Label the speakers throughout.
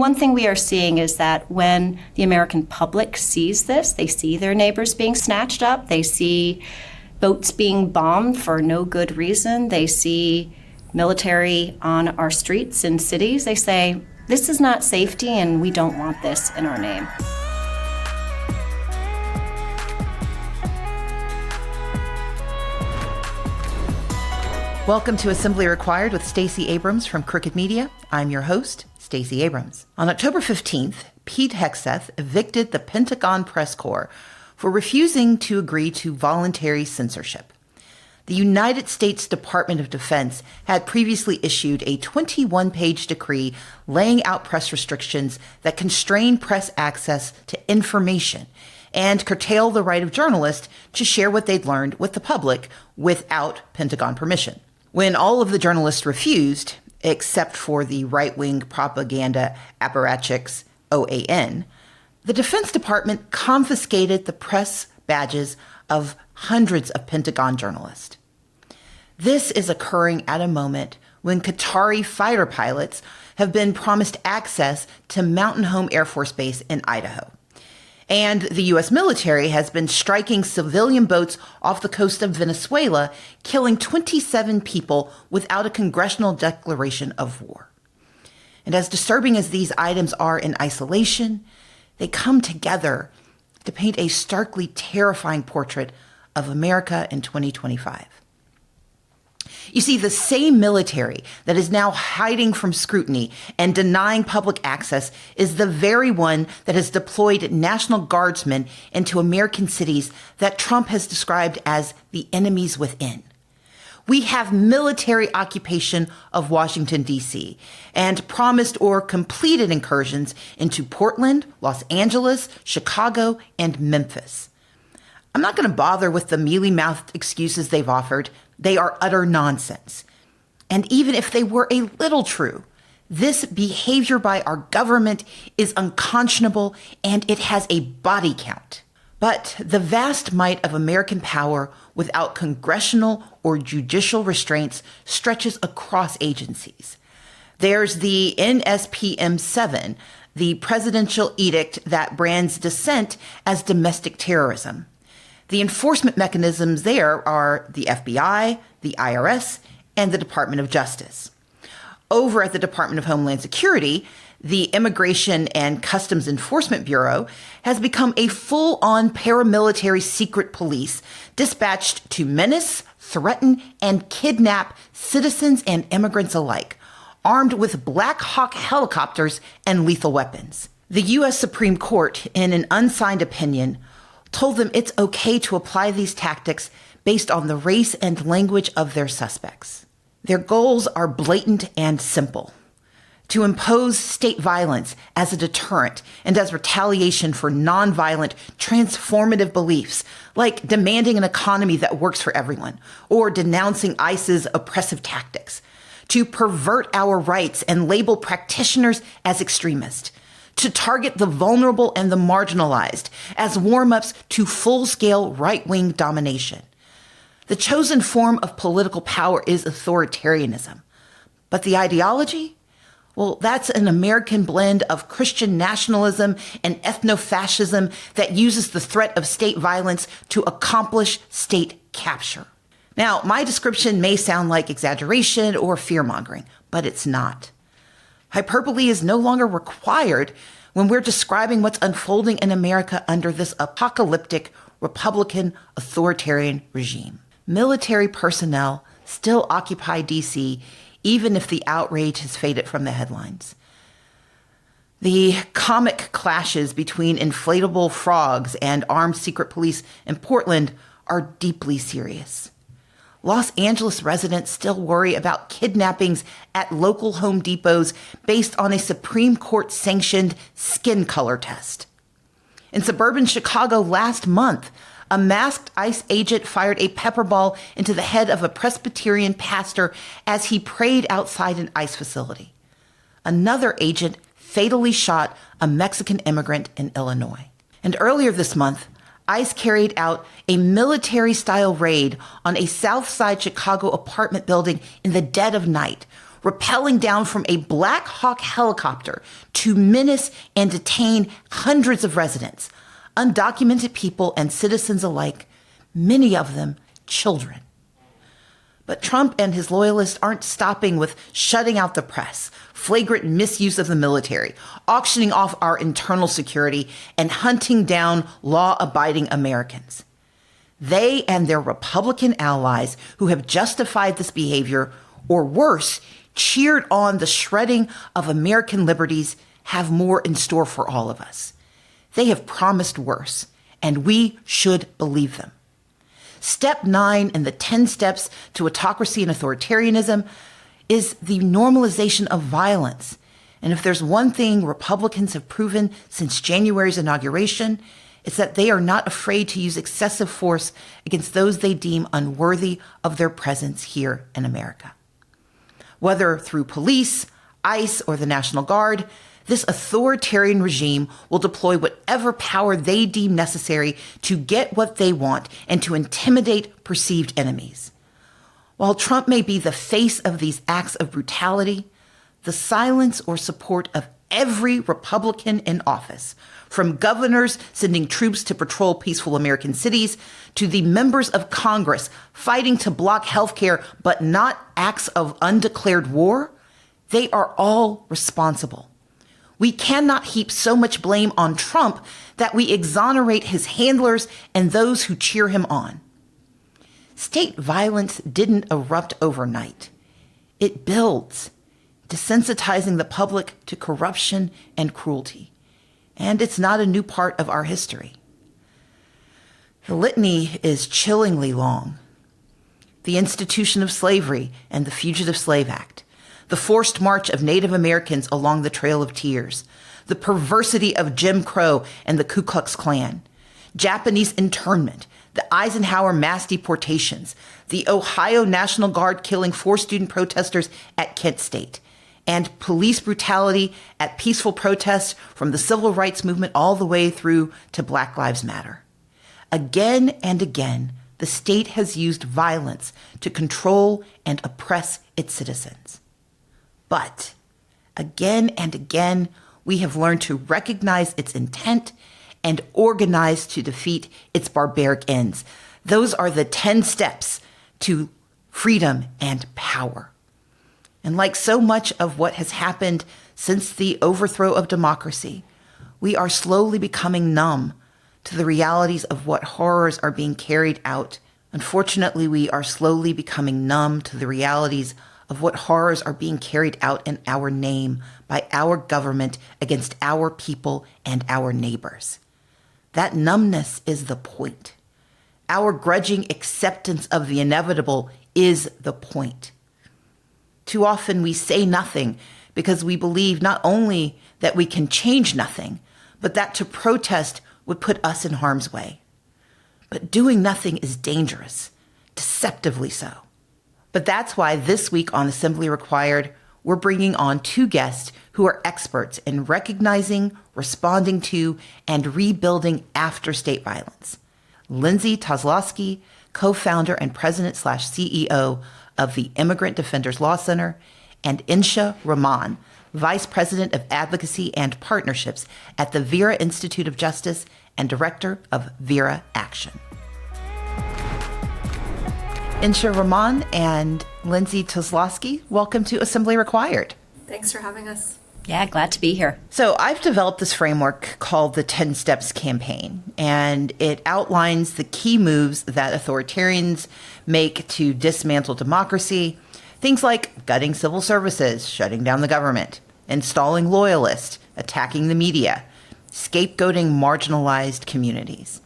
Speaker 1: one thing we are seeing is that when the American public sees this, they see their neighbors being snatched up, they see boats being bombed for no good reason, they see military on our streets and cities, they say, this is not safety and we don't want this in our name.
Speaker 2: Welcome to Assembly Required with Stacey Abrams from Crooked Media. I'm your host, Stacey Abrams. On October 15th, Pete Hegseth evicted the Pentagon press corps for refusing to agree to voluntary censorship. The United States Department of Defense had previously issued a 21-page decree laying out press restrictions that constrain press access to information and curtail the right of journalists to share what they'd learned with the public without Pentagon permission. When all of the journalists refused, except for the right-wing propaganda apparatchiks, OAN, the Defense Department confiscated the press badges of hundreds of Pentagon journalists. This is occurring at a moment when Qatari fighter pilots have been promised access to Mountain Home Air Force Base in Idaho. And the U.S. military has been striking civilian boats off the coast of Venezuela, killing 27 people without a congressional declaration of war. And as disturbing as these items are in isolation, they come together to paint a starkly terrifying portrait of America in 2025. You see, the same military that is now hiding from scrutiny and denying public access is the very one that has deployed National Guardsmen into American cities that Trump has described as the enemies within. We have military occupation of Washington, D.C., and promised or completed incursions into Portland, Los Angeles, Chicago, and Memphis. I'm not going to bother with the mealy-mouthed excuses they've offered. They are utter nonsense. And even if they were a little true, this behavior by our government is unconscionable and it has a body count. But the vast might of American power without congressional or judicial restraints stretches across agencies. There's the NSPM 7, the presidential edict that brands dissent as domestic terrorism. The enforcement mechanisms there are the FBI, the IRS, and the Department of Justice. Over at the Department of Homeland Security, the Immigration and Customs Enforcement Bureau has become a full-on paramilitary secret police dispatched to menace, threaten, and kidnap citizens and immigrants alike, armed with Black Hawk helicopters and lethal weapons. The U.S. Supreme Court, in an unsigned opinion, told them it's okay to apply these tactics based on the race and language of their suspects. Their goals are blatant and simple: to impose state violence as a deterrent and as retaliation for nonviolent, transformative beliefs, like demanding an economy that works for everyone, or denouncing ICE's oppressive tactics, to pervert our rights and label practitioners as extremists, to target the vulnerable and the marginalized as warm-ups to full-scale right-wing domination. The chosen form of political power is authoritarianism. But the ideology? Well, that's an American blend of Christian nationalism and ethno-fascism that uses the threat of state violence to accomplish state capture. Now, my description may sound like exaggeration or fear-mongering, but it's not. Hyperbole is no longer required when we're describing what's unfolding in America under this apocalyptic Republican authoritarian regime. Military personnel still occupy D.C., even if the outrage has faded from the headlines. The comic clashes between inflatable frogs and armed secret police in Portland are deeply serious. Los Angeles residents still worry about kidnappings at local Home Depots based on a Supreme Court-sanctioned skin color test. In suburban Chicago last month, a masked ICE agent fired a pepper ball into the head of a Presbyterian pastor as he prayed outside an ICE facility. Another agent fatally shot a Mexican immigrant in Illinois. And earlier this month, ICE carried out a military-style raid on a South Side Chicago apartment building in the dead of night, rappelling down from a Black Hawk helicopter to menace and detain hundreds of residents, undocumented people and citizens alike, many of them children. But Trump and his loyalists aren't stopping with shutting out the press, flagrant misuse of the military, auctioning off our internal security, and hunting down law-abiding Americans. They and their Republican allies who have justified this behavior, or worse, cheered on the shredding of American liberties, have more in store for all of us. They have promised worse, and we should believe them. Step 9 in the 10 steps to autocracy and authoritarianism is the normalization of violence. And if there's one thing Republicans have proven since January's inauguration, it's that they are not afraid to use excessive force against those they deem unworthy of their presence here in America. Whether through police, ICE, or the National Guard, this authoritarian regime will deploy whatever power they deem necessary to get what they want and to intimidate perceived enemies. While Trump may be the face of these acts of brutality, the silence or support of every Republican in office, from governors sending troops to patrol peaceful American cities to the members of Congress fighting to block healthcare but not acts of undeclared war, they are all responsible. We cannot heap so much blame on Trump that we exonerate his handlers and those who cheer him on. State violence didn't erupt overnight. It builds, desensitizing the public to corruption and cruelty. And it's not a new part of our history. The litany is chillingly long. The institution of slavery and the Fugitive Slave Act, the forced march of Native Americans along the Trail of Tears, the perversity of Jim Crow and the Ku Klux Klan, Japanese internment, the Eisenhower mass deportations, the Ohio National Guard killing 4 student protesters at Kent State, and police brutality at peaceful protests from the civil rights movement all the way through to Black Lives Matter. Again and again, the state has used violence to control and oppress its citizens. But again and again, we have learned to recognize its intent and organize to defeat its barbaric ends. Those are the 10 steps to freedom and power. And like so much of what has happened since the overthrow of democracy, we are slowly becoming numb to the realities of what horrors are being carried out. Unfortunately, we are slowly becoming numb to the realities of what horrors are being carried out in our name by our government against our people and our neighbors. That numbness is the point. Our grudging acceptance of the inevitable is the point. Too often we say nothing because we believe not only that we can change nothing, but that to protest would put us in harm's way. But doing nothing is dangerous, deceptively so. But that's why this week on Assembly Required, we're bringing on 2 guests who are experts in recognizing, responding to, and rebuilding after state violence. Lindsay Toczylowski, co-founder and president/CEO of the Immigrant Defenders Law Center, and Insha Rahman, vice president of advocacy and partnerships at the Vera Institute of Justice and director of Vera Action. Insha Rahman and Lindsay Toczylowski, welcome to Assembly Required.
Speaker 3: Thanks for having us.
Speaker 1: Yeah, glad to be here.
Speaker 2: So I've developed this framework called the 10 Steps Campaign, and it outlines the key moves that authoritarians make to dismantle democracy. Things like gutting civil services, shutting down the government, installing loyalists, attacking the media, scapegoating marginalized communities.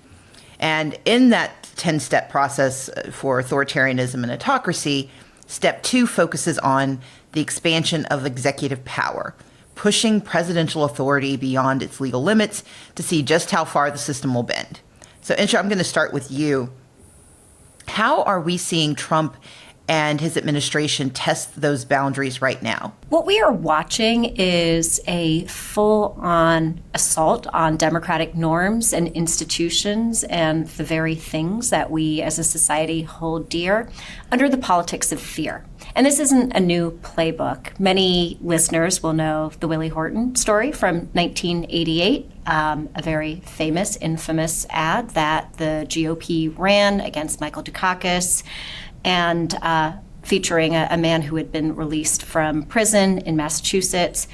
Speaker 2: And in that 10-step process for authoritarianism and autocracy, step 2 focuses on the expansion of executive power, pushing presidential authority beyond its legal limits to see just how far the system will bend. So, Insha, I'm going to start with you. How are we seeing Trump and his administration test those boundaries right now?
Speaker 1: What we are watching is a full-on assault on democratic norms and institutions and the very things that we as a society hold dear under the politics of fear. And this isn't a new playbook. Many listeners will know the Willie Horton story from 1988, a very famous, infamous ad that the GOP ran against Michael Dukakis, and featuring a man who had been released from prison in Massachusetts.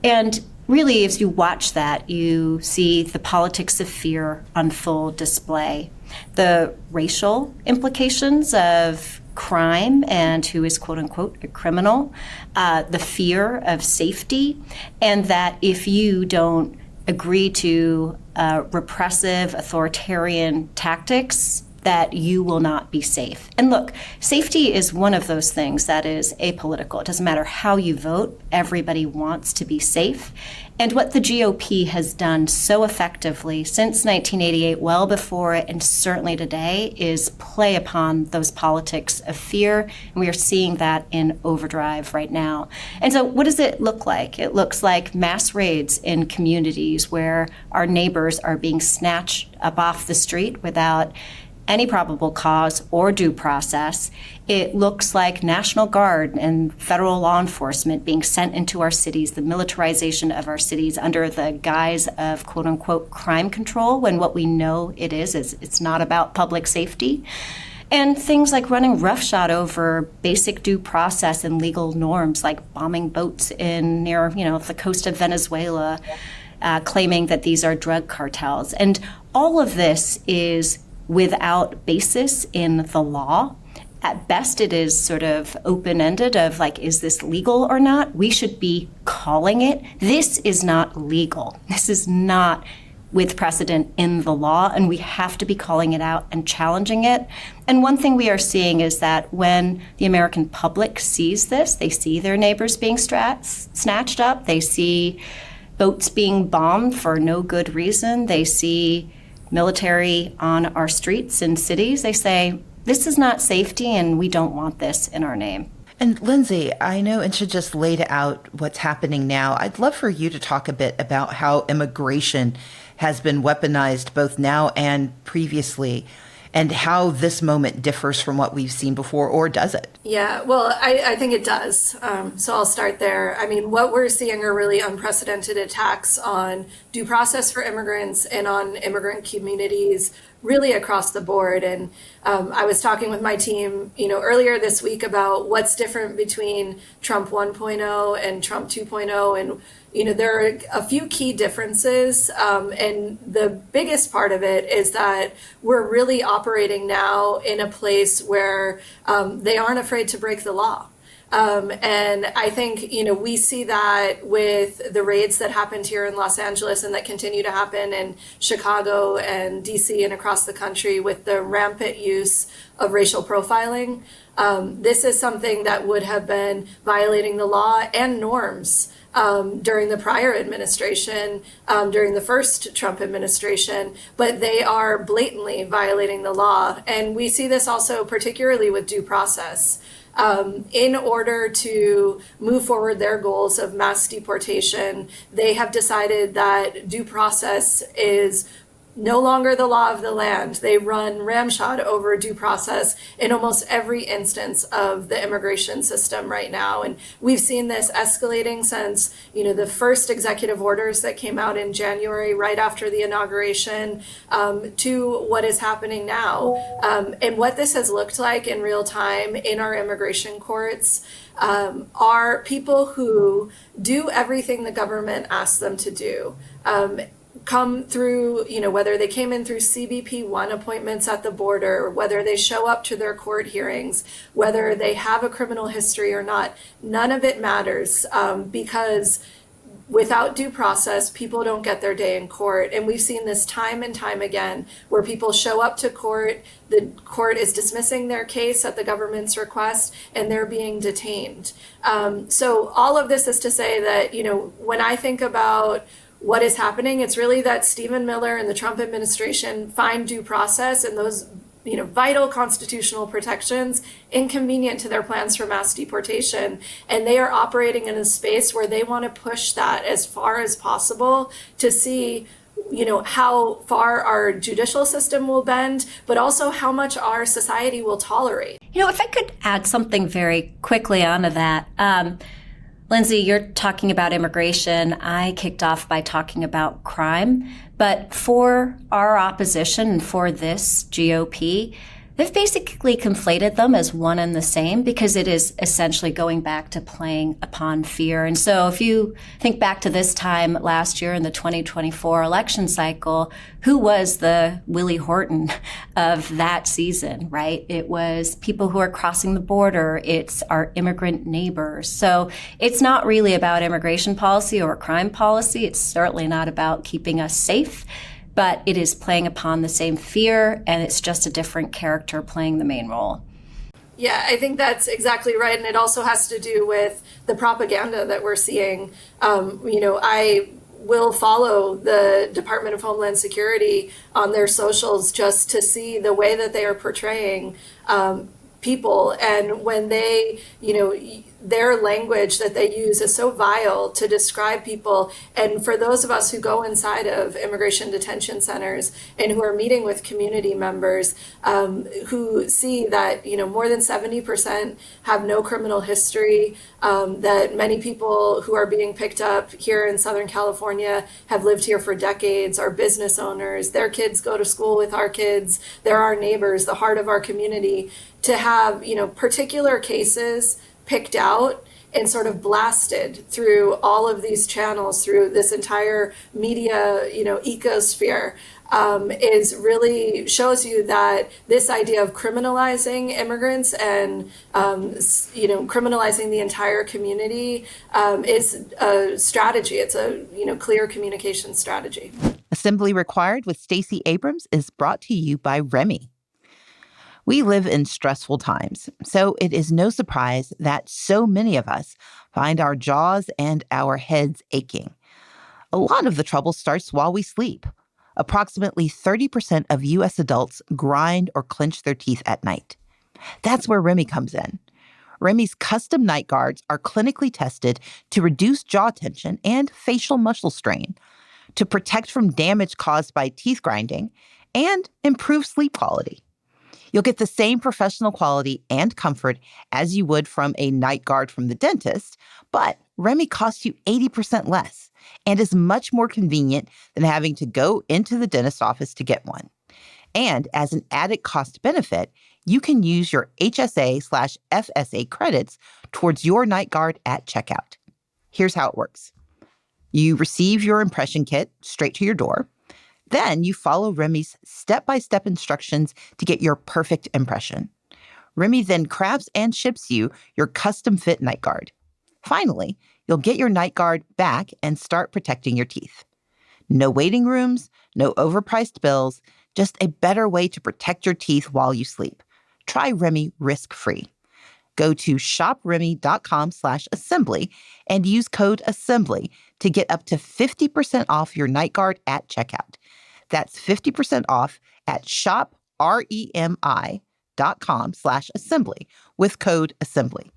Speaker 1: And really, as you watch that, you see the politics of fear on full display. The racial implications of crime and who is quote unquote a criminal, the fear of safety, and that if you don't agree to repressive authoritarian tactics, that you will not be safe. And look, safety is one of those things that is apolitical. It doesn't matter how you vote, everybody wants to be safe. And what the GOP has done so effectively since 1988, well before it, and certainly today, is play upon those politics of fear. And we are seeing that in overdrive right now. And so what does it look like? It looks like mass raids in communities where our neighbors are being snatched up off the street without any probable cause or due process. It looks like National Guard and federal law enforcement being sent into our cities, the militarization of our cities under the guise of quote unquote crime control, when what we know it is it's not about public safety. And things like running roughshod over basic due process and legal norms, like bombing boats near the coast of Venezuela, claiming that these are drug cartels. And all of this is without basis in the law. At best, it is sort of open-ended of like, is this legal or not? We should be calling it. This is not legal. This is not with precedent in the law, and we have to be calling it out and challenging it. And one thing we are seeing is that when the American public sees this, they see their neighbors being snatched up, they see boats being bombed for no good reason, they see military on our streets and cities, they say, this is not safety and we don't want this in our name.
Speaker 2: And Lindsay, I know Insha just laid out what's happening now. I'd love for you to talk a bit about how immigration has been weaponized both now and previously, and how this moment differs from what we've seen before, or does it?
Speaker 3: Yeah, well, I think it does. So I'll start there. I mean, what we're seeing are really unprecedented attacks on due process for immigrants and on immigrant communities really across the board. And I was talking with my team, earlier this week about what's different between Trump 1.0 and Trump 2.0. And, there are a few key differences. And the biggest part of it is that we're really operating now in a place where they aren't afraid to break the law. And I think, we see that with the raids that happened here in Los Angeles and that continue to happen in Chicago and DC and across the country with the rampant use of racial profiling. This is something that would have been violating the law and norms during the prior administration, during the first Trump administration, but they are blatantly violating the law. And we see this also particularly with due process. In order to move forward their goals of mass deportation, they have decided that due process is no longer the law of the land. They run ramshod over due process in almost every instance of the immigration system right now. And we've seen this escalating since, the first executive orders that came out in January, right after the inauguration, to what is happening now. And what this has looked like in real time in our immigration courts are people who do everything the government asks them to do. Come through, whether they came in through CBP-1 appointments at the border, whether they show up to their court hearings, whether they have a criminal history or not, none of it matters because without due process, people don't get their day in court. And we've seen this time and time again where people show up to court, the court is dismissing their case at the government's request, and they're being detained. So all of this is to say that, when I think about what is happening, it's really that Stephen Miller and the Trump administration find due process and those vital constitutional protections inconvenient to their plans for mass deportation. And they are operating in a space where they want to push that as far as possible to see how far our judicial system will bend, but also how much our society will tolerate.
Speaker 1: If I could add something very quickly onto that. Lindsay, you're talking about immigration. I kicked off by talking about crime. But for our opposition and for this GOP, they've basically conflated them as one and the same because it is essentially going back to playing upon fear. And so if you think back to this time last year in the 2024 election cycle, who was the Willie Horton of that season, right? It was people who are crossing the border. It's our immigrant neighbors. So it's not really about immigration policy or crime policy. It's certainly not about keeping us safe. But it is playing upon the same fear, and it's just a different character playing the main role.
Speaker 3: Yeah, I think that's exactly right. And it also has to do with the propaganda that we're seeing. I will follow the Department of Homeland Security on their socials just to see the way that they are portraying people. And when they, their language that they use is so vile to describe people. And for those of us who go inside of immigration detention centers and who are meeting with community members who see that, more than 70% have no criminal history, that many people who are being picked up here in Southern California have lived here for decades, are business owners, their kids go to school with our kids, they're our neighbors, the heart of our community, to have, particular cases picked out and sort of blasted through all of these channels, through this entire media, ecosphere, is really shows you that this idea of criminalizing immigrants and, criminalizing the entire community is a strategy. It's a, clear communication strategy.
Speaker 2: Assembly Required with Stacey Abrams is brought to you by Remy. We live in stressful times, so it is no surprise that so many of us find our jaws and our heads aching. A lot of the trouble starts while we sleep. Approximately 30% of U.S. adults grind or clench their teeth at night. That's where Remy comes in. Remy's custom night guards are clinically tested to reduce jaw tension and facial muscle strain, to protect from damage caused by teeth grinding, and improve sleep quality. You'll get the same professional quality and comfort as you would from a night guard from the dentist, but Remy costs you 80% less and is much more convenient than having to go into the dentist's office to get one. And as an added cost benefit, you can use your HSA/FSA credits towards your night guard at checkout. Here's how it works. You receive your impression kit straight to your door. Then you follow Remy's step-by-step instructions to get your perfect impression. Remy then crafts and ships you your custom-fit night guard. Finally, you'll get your night guard back and start protecting your teeth. No waiting rooms, no overpriced bills, just a better way to protect your teeth while you sleep. Try Remy risk-free. Go to shopremy.com/assembly and use code ASSEMBLY to get up to 50% off your night guard at checkout. That's 50% off at shopremi.com/assembly with code ASSEMBLY.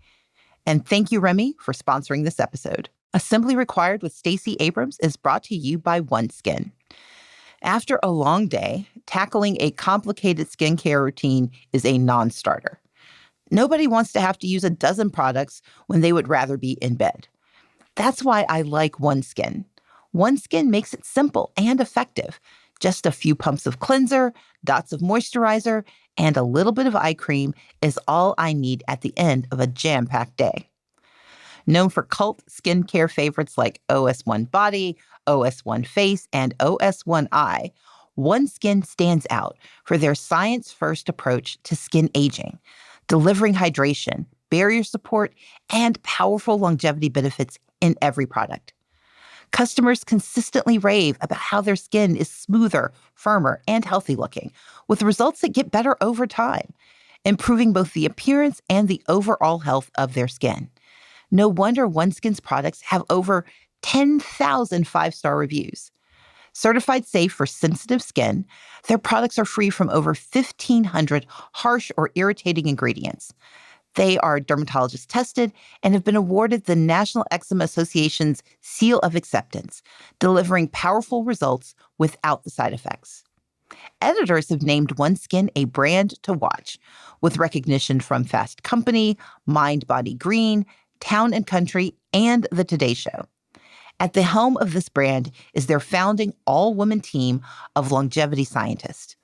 Speaker 2: And thank you, Remy, for sponsoring this episode. Assembly Required with Stacey Abrams is brought to you by OneSkin. After a long day, tackling a complicated skincare routine is a non-starter. Nobody wants to have to use a dozen products when they would rather be in bed. That's why I like OneSkin. OneSkin makes it simple and effective. Just a few pumps of cleanser, dots of moisturizer, and a little bit of eye cream is all I need at the end of a jam-packed day. Known for cult skincare favorites like OS1 Body, OS1 Face, and OS1 Eye, OneSkin stands out for their science-first approach to skin aging, delivering hydration, barrier support, and powerful longevity benefits in every product. Customers consistently rave about how their skin is smoother, firmer, and healthy looking, with results that get better over time, improving both the appearance and the overall health of their skin. No wonder OneSkin's products have over 10,000 five-star reviews. Certified safe for sensitive skin, their products are free from over 1,500 harsh or irritating ingredients. They are dermatologist tested and have been awarded the National Eczema Association's Seal of Acceptance, delivering powerful results without the side effects. Editors have named OneSkin a brand to watch, with recognition from Fast Company, Mind Body Green, Town and Country, and The Today Show. At the helm of this brand is their founding all-woman team of longevity scientists.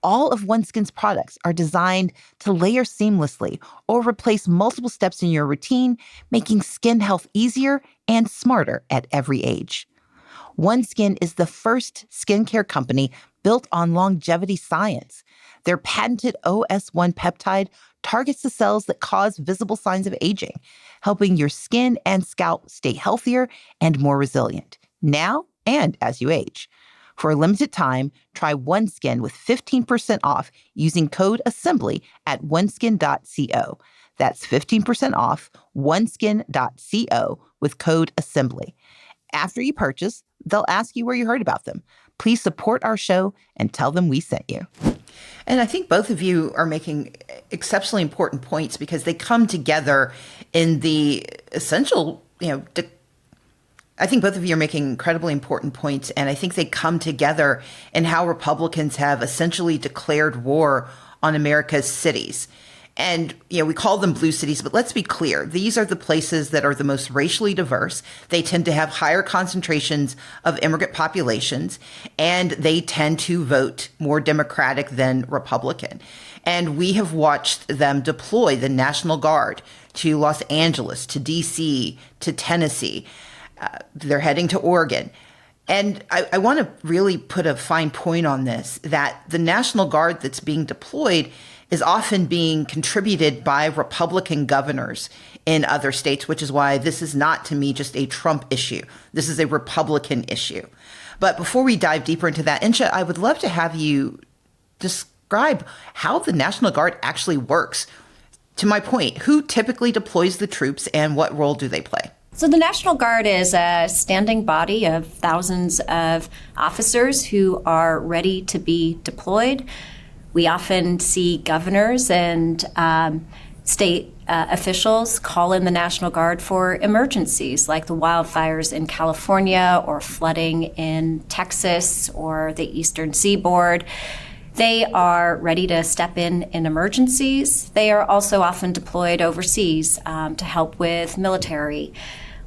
Speaker 2: All of OneSkin's products are designed to layer seamlessly or replace multiple steps in your routine, making skin health easier and smarter at every age. OneSkin is the first skincare company built on longevity science. Their patented OS1 peptide targets the cells that cause visible signs of aging, helping your skin and scalp stay healthier and more resilient, now and as you age. For a limited time, try OneSkin with 15% off using code ASSEMBLY at oneskin.co. That's 15% off oneskin.co with code ASSEMBLY. After you purchase, they'll ask you where you heard about them. Please support our show and tell them we sent you. And I think both of you are making exceptionally important points because they come together in the essential, I think both of you are making incredibly important points, and I think they come together in how Republicans have essentially declared war on America's cities. And, we call them blue cities, but let's be clear. These are the places that are the most racially diverse. They tend to have higher concentrations of immigrant populations, and they tend to vote more Democratic than Republican. And we have watched them deploy the National Guard to Los Angeles, to D.C., to Tennessee. They're heading to Oregon. And I want to really put a fine point on this, that the National Guard that's being deployed is often being contributed by Republican governors in other states, which is why this is not, to me, just a Trump issue. This is a Republican issue. But before we dive deeper into that, Insha, I would love to have you describe how the National Guard actually works. To my point, who typically deploys the troops and what role do they play?
Speaker 1: So the National Guard is a standing body of thousands of officers who are ready to be deployed. We often see governors and state officials call in the National Guard for emergencies like the wildfires in California or flooding in Texas or the Eastern Seaboard. They are ready to step in emergencies. They are also often deployed overseas to help with military.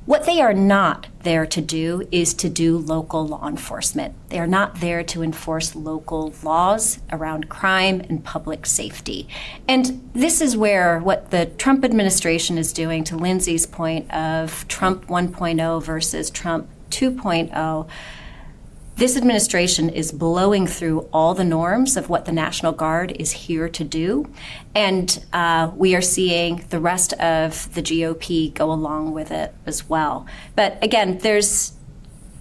Speaker 1: What they are not there to do is to do local law enforcement. They are not there to enforce local laws around crime and public safety. And this is where what the Trump administration is doing, to Lindsay's point of Trump 1.0 versus Trump 2.0, this administration is blowing through all the norms of what the National Guard is here to do. And we are seeing the rest of the GOP go along with it as well. But again, there's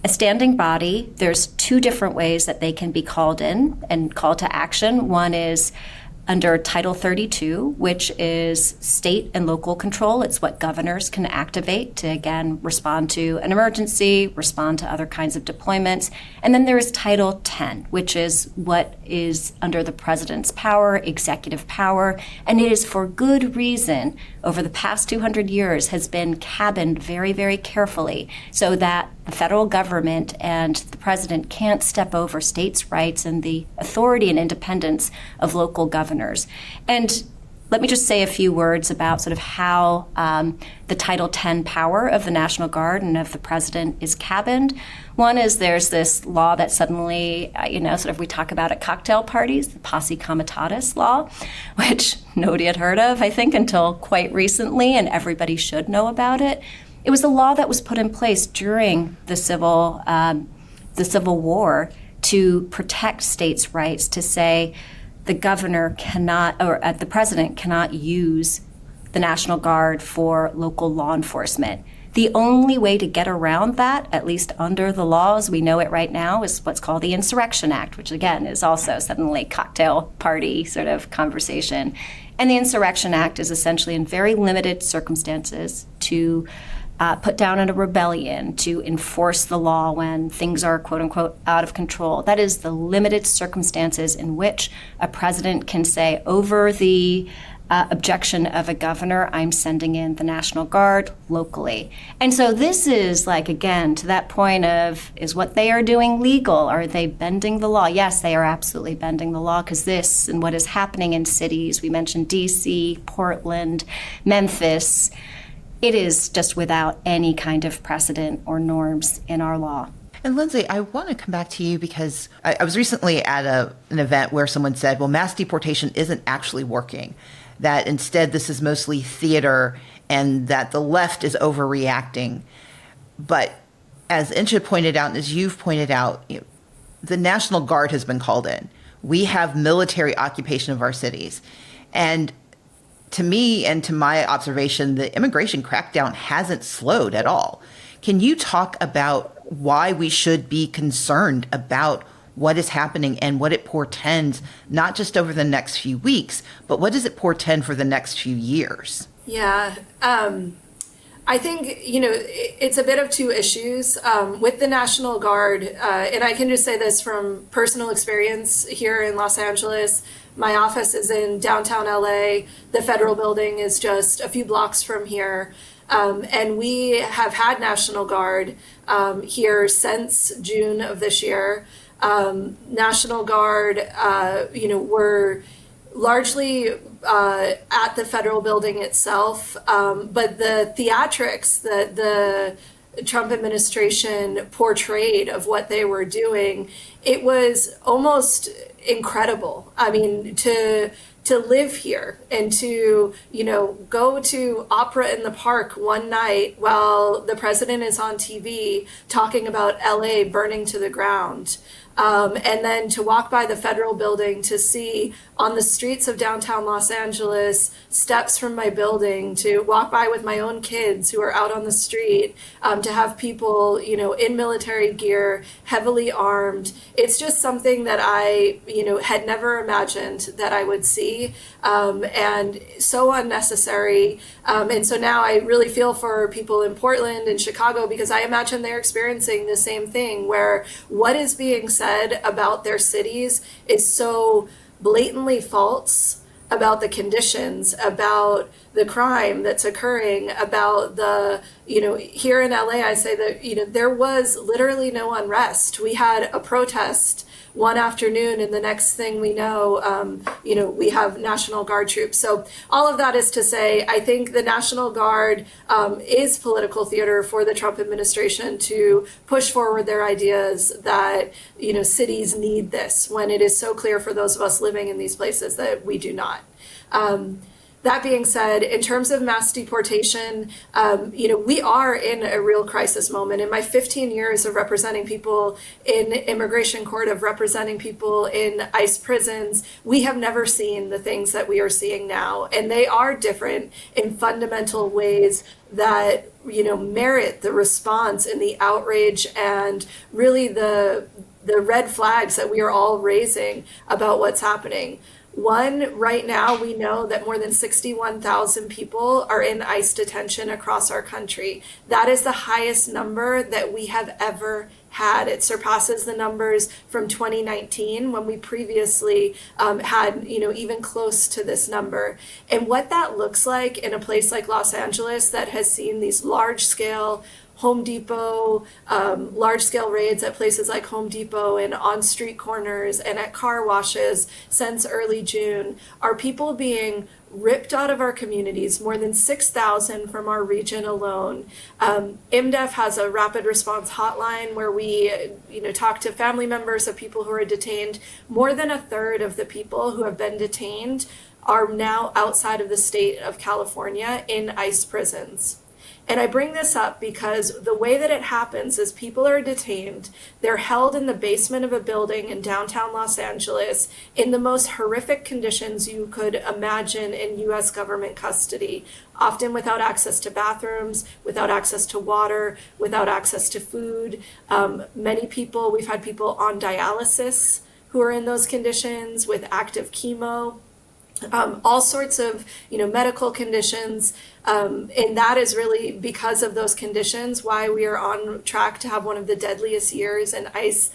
Speaker 1: a standing body. There's two different ways that they can be called in and called to action. One is under Title 32, which is state and local control. It's what governors can activate to, again, respond to an emergency, respond to other kinds of deployments. And then there is Title 10, which is what is under the president's power, executive power. And it is for good reason, over the past 200 years, has been cabined very, very carefully so that the federal government and the president can't step over states' rights and the authority and independence of local governors. And let me just say a few words about sort of how the Title 10 power of the National Guard and of the president is cabined. One is there's this law that suddenly, sort of we talk about at cocktail parties, the Posse Comitatus law, which nobody had heard of, I think, until quite recently, and everybody should know about it. It was a law that was put in place during the Civil War to protect states' rights, to say the governor cannot, or the president cannot use the National Guard for local law enforcement. The only way to get around that, at least under the law as we know it right now, is what's called the Insurrection Act, which again is also suddenly cocktail party sort of conversation. And the Insurrection Act is essentially in very limited circumstances to put down a rebellion, to enforce the law when things are, quote unquote, out of control. That is the limited circumstances in which a president can say, over the objection of a governor, I'm sending in the National Guard locally. And so this is like, again, to that point of, is what they are doing legal? Are they bending the law? Yes, they are absolutely bending the law, because this and what is happening in cities, we mentioned DC, Portland, Memphis, it is just without any kind of precedent or norms in our law.
Speaker 2: And Lindsay, I want to come back to you because I was recently at an event where someone said, well, mass deportation isn't actually working, that instead this is mostly theater and that the left is overreacting. But as Insha pointed out, and as you've pointed out, the National Guard has been called in. We have military occupation of our cities. And to me and to my observation, the immigration crackdown hasn't slowed at all. Can you talk about why we should be concerned about what is happening and what it portends, not just over the next few weeks, but what does it portend for the next few years?
Speaker 3: Yeah. I think, it's a bit of two issues with the National Guard. And I can just say this from personal experience here in Los Angeles. My office is in downtown LA. The federal building is just a few blocks from here. And we have had National Guard here since June of this year. National Guard, were largely at the federal building itself, but the theatrics that the Trump administration portrayed of what they were doing, it was almost incredible. I mean, to live here and to, go to opera in the park one night while the president is on TV talking about LA burning to the ground. And then to walk by the federal building to see on the streets of downtown Los Angeles, steps from my building, to walk by with my own kids who are out on the street, to have people, in military gear, heavily armed. It's just something that I, had never imagined that I would see, and so unnecessary. And so now I really feel for people in Portland and Chicago, because I imagine they're experiencing the same thing, where what is being said about their cities is so blatantly false about the conditions, about the crime that's occurring, about the, here in LA, I say that, there was literally no unrest. We had a protest one afternoon, and the next thing we know, we have National Guard troops. So all of that is to say, I think the National Guard is political theater for the Trump administration to push forward their ideas that, cities need this, when it is so clear for those of us living in these places that we do not. That being said, in terms of mass deportation, we are in a real crisis moment. In my 15 years of representing people in immigration court, of representing people in ICE prisons, we have never seen the things that we are seeing now. And they are different in fundamental ways that, merit the response and the outrage and really the red flags that we are all raising about what's happening. One, right now, we know that more than 61,000 people are in ICE detention across our country. That is the highest number that we have ever had. It surpasses the numbers from 2019, when we previously had, even close to this number. And what that looks like in a place like Los Angeles that has seen these large-scale Home Depot, large-scale raids at places like Home Depot and on street corners and at car washes since early June, are people being ripped out of our communities, more than 6,000 from our region alone. IMDEF has a rapid response hotline where we talk to family members of people who are detained. More than a third of the people who have been detained are now outside of the state of California in ICE prisons. And I bring this up because the way that it happens is people are detained, they're held in the basement of a building in downtown Los Angeles in the most horrific conditions you could imagine in US government custody, often without access to bathrooms, without access to water, without access to food. Many people, we've had people on dialysis who are in those conditions with active chemo. all sorts of, medical conditions. And that is really because of those conditions why we are on track to have one of the deadliest years in ICE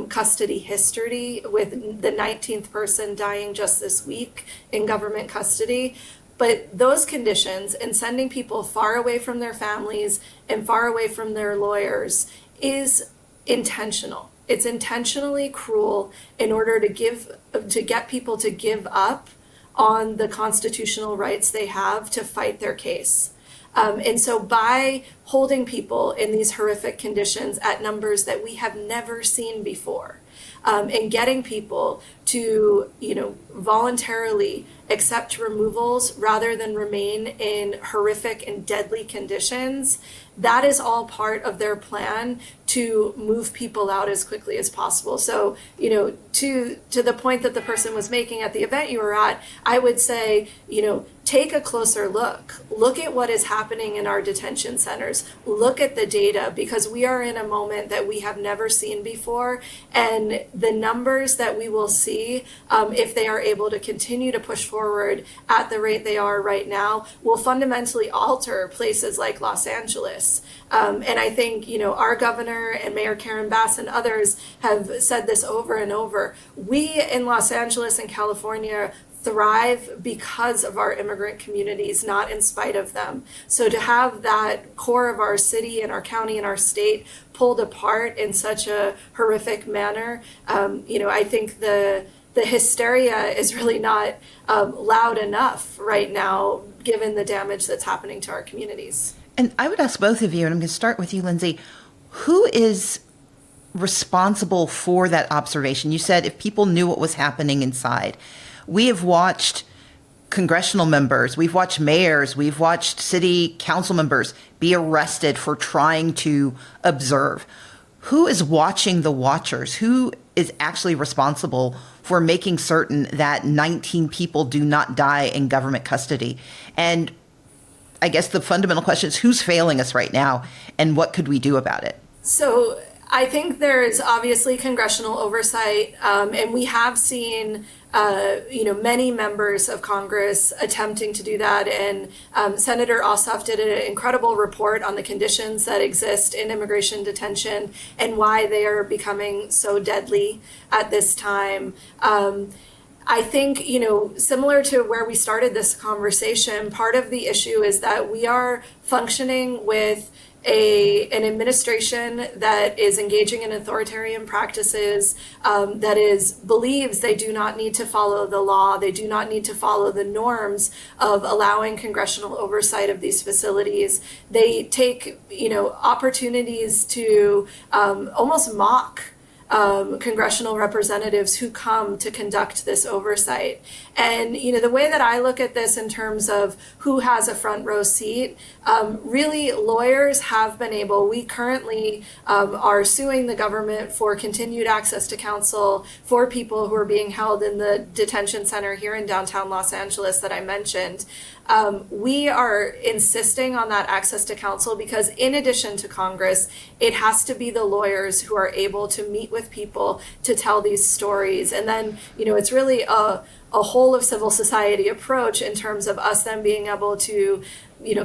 Speaker 3: custody history, with the 19th person dying just this week in government custody. But those conditions and sending people far away from their families and far away from their lawyers is intentional. It's intentionally cruel in order to get people to give up on the constitutional rights they have to fight their case. And so by holding people in these horrific conditions at numbers that we have never seen before, and getting people to, voluntarily accept removals rather than remain in horrific and deadly conditions, that is all part of their plan to move people out as quickly as possible. So, to the point that the person was making at the event you were at, I would say, take a closer look. Look at what is happening in our detention centers. Look at the data, because we are in a moment that we have never seen before. And the numbers that we will see, if they are able to continue to push forward at the rate they are right now, will fundamentally alter places like Los Angeles. And I think, our governor and Mayor Karen Bass and others have said this over and over. We in Los Angeles and California thrive because of our immigrant communities, not in spite of them. So to have that core of our city and our county and our state pulled apart in such a horrific manner, I think the hysteria is really not loud enough right now, given the damage that's happening to our communities.
Speaker 2: And I would ask both of you, and I'm going to start with you, Lindsay, who is responsible for that observation? You said if people knew what was happening inside. We have watched congressional members, we've watched mayors, we've watched city council members be arrested for trying to observe. Who is watching the watchers? Who is actually responsible for making certain that 19 people do not die in government custody? And I guess the fundamental question is, who's failing us right now, and what could we do about it?
Speaker 3: So I think there is obviously congressional oversight, and we have seen many members of Congress attempting to do that. And Senator Ossoff did an incredible report on the conditions that exist in immigration detention and why they are becoming so deadly at this time. I think, similar to where we started this conversation, part of the issue is that we are functioning with an administration that is engaging in authoritarian practices, that believes they do not need to follow the law, they do not need to follow the norms of allowing congressional oversight of these facilities. They take, opportunities to almost mock congressional representatives who come to conduct this oversight. And, the way that I look at this in terms of who has a front row seat, really lawyers have been able, we currently are suing the government for continued access to counsel for people who are being held in the detention center here in downtown Los Angeles that I mentioned. We are insisting on that access to counsel because, in addition to Congress, it has to be the lawyers who are able to meet with people to tell these stories. And then, it's really a whole of civil society approach in terms of us then being able to,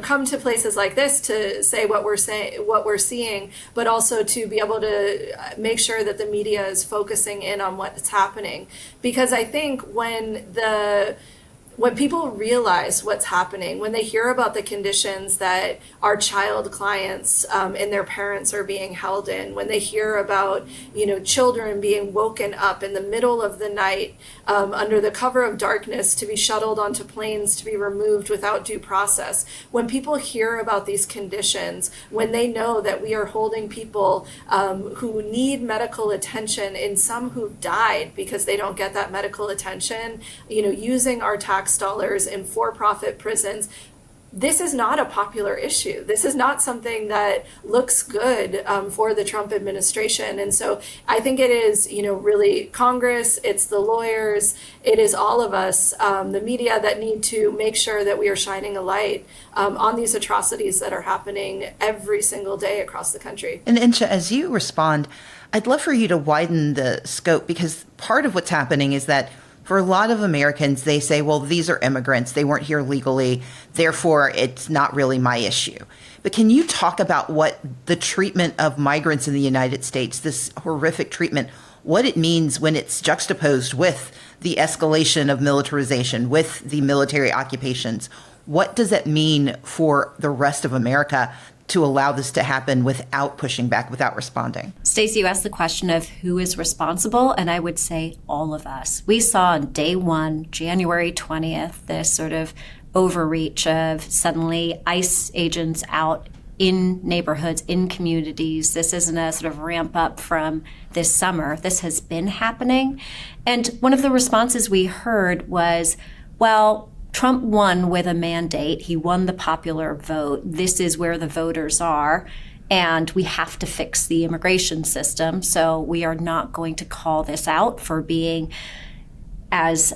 Speaker 3: come to places like this to say what we're seeing, but also to be able to make sure that the media is focusing in on what's happening. Because I think when people realize what's happening, when they hear about the conditions that our child clients and their parents are being held in, when they hear about, children being woken up in the middle of the night under the cover of darkness to be shuttled onto planes to be removed without due process, when people hear about these conditions, when they know that we are holding people who need medical attention and some who've died because they don't get that medical attention, using our tax dollars in for-profit prisons, this is not a popular issue. This is not something that looks good for the Trump administration. And so I think it is, really Congress, it's the lawyers, it is all of us, the media, that need to make sure that we are shining a light on these atrocities that are happening every single day across the country.
Speaker 2: And Insha, as you respond, I'd love for you to widen the scope, because part of what's happening is that For a lot of Americans, they say, well, these are immigrants. They weren't here legally. Therefore, it's not really my issue. But can you talk about what the treatment of migrants in the United States, this horrific treatment, what it means when it's juxtaposed with the escalation of militarization, with the military occupations? What does it mean for the rest of America to allow this to happen without pushing back, without responding?
Speaker 1: Stacey, you asked the question of who is responsible, and I would say all of us. We saw on day one, January 20th, this sort of overreach of suddenly ICE agents out in neighborhoods, in communities. This isn't a sort of ramp up from this summer. This has been happening. And one of the responses we heard was, well, Trump won with a mandate. He won the popular vote. This is where the voters are. And we have to fix the immigration system. So we are not going to call this out for being as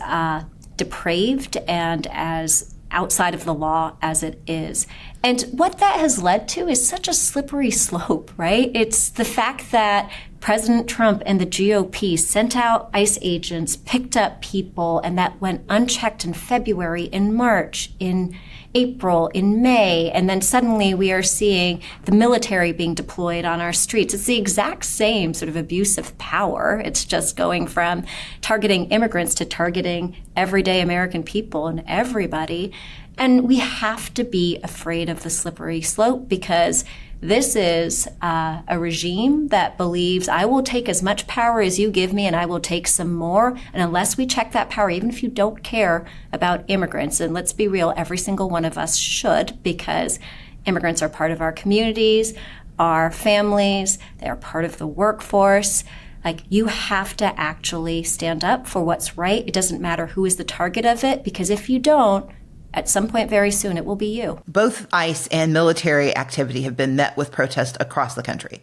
Speaker 1: depraved and as outside of the law as it is. And what that has led to is such a slippery slope, right? It's the fact that President Trump and the GOP sent out ICE agents, picked up people, and that went unchecked in February, in March, in April, in May, and then suddenly we are seeing the military being deployed on our streets. It's the exact same sort of abuse of power. It's just going from targeting immigrants to targeting everyday American people and everybody. And we have to be afraid of the slippery slope because this is a regime that believes I will take as much power as you give me and I will take some more. And unless we check that power, even if you don't care about immigrants, and let's be real, every single one of us should, because immigrants are part of our communities, our families, they're part of the workforce. Like, you have to actually stand up for what's right. It doesn't matter who is the target of it, because if you don't, at some point very soon, it will be you.
Speaker 2: Both ICE and military activity have been met with protest across the country.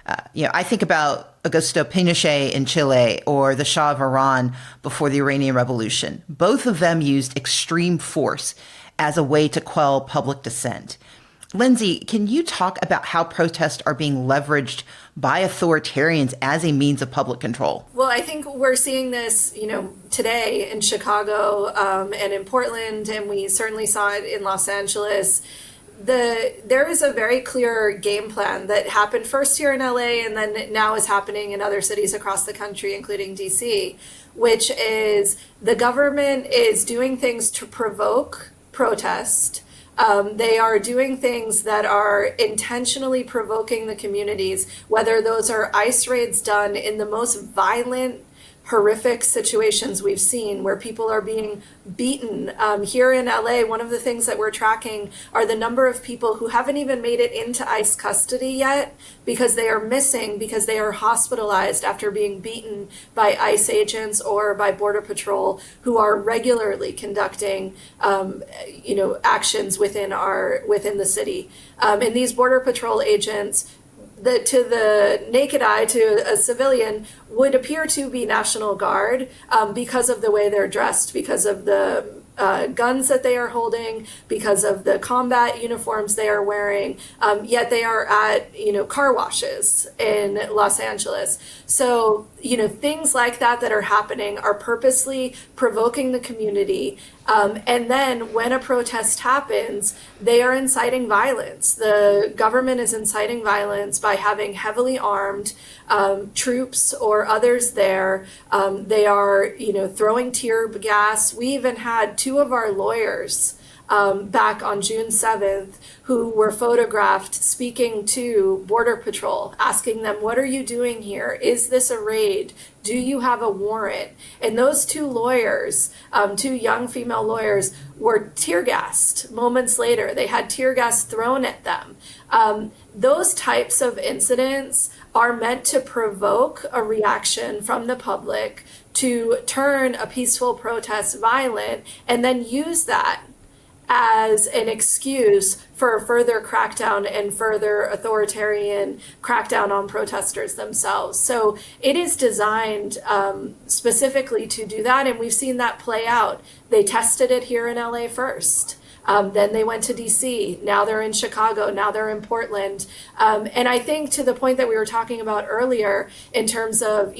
Speaker 2: I think about Augusto Pinochet in Chile or the Shah of Iran before the Iranian Revolution. Both of them used extreme force as a way to quell public dissent. Lindsay, can you talk about how protests are being leveraged by authoritarians as a means of public control?
Speaker 3: Well, I think we're seeing this, today in Chicago and in Portland, and we certainly saw it in Los Angeles. There is a very clear game plan that happened first here in LA and then now is happening in other cities across the country, including DC, which is the government is doing things to provoke protest. They are doing things that are intentionally provoking the communities, whether those are ICE raids done in the most violent, horrific situations we've seen where people are being beaten. Here in LA, one of the things that we're tracking are the number of people who haven't even made it into ICE custody yet because they are missing, because they are hospitalized after being beaten by ICE agents or by Border Patrol, who are regularly conducting actions within the city. And these Border Patrol agents, to the naked eye, to a civilian, would appear to be National Guard because of the way they're dressed, because of the guns that they are holding, because of the combat uniforms they are wearing, yet they are at, car washes in Los Angeles. So, things like that are happening are purposely provoking the community. And then when a protest happens, they are inciting violence. The government is inciting violence by having heavily armed troops or others there. They are, throwing tear gas. We even had two of our lawyers back on June 7th who were photographed speaking to Border Patrol, asking them, what are you doing here? Is this a raid? Do you have a warrant? And those two lawyers, two young female lawyers, were tear gassed moments later. They had tear gas thrown at them. Those types of incidents are meant to provoke a reaction from the public to turn a peaceful protest violent and then use that as an excuse for a further crackdown and further authoritarian crackdown on protesters themselves. So it is designed specifically to do that, and we've seen that play out. They tested it here in LA first. Then they went to DC. Now they're in Chicago. Now they're in Portland. And I think to the point that we were talking about earlier, in terms of,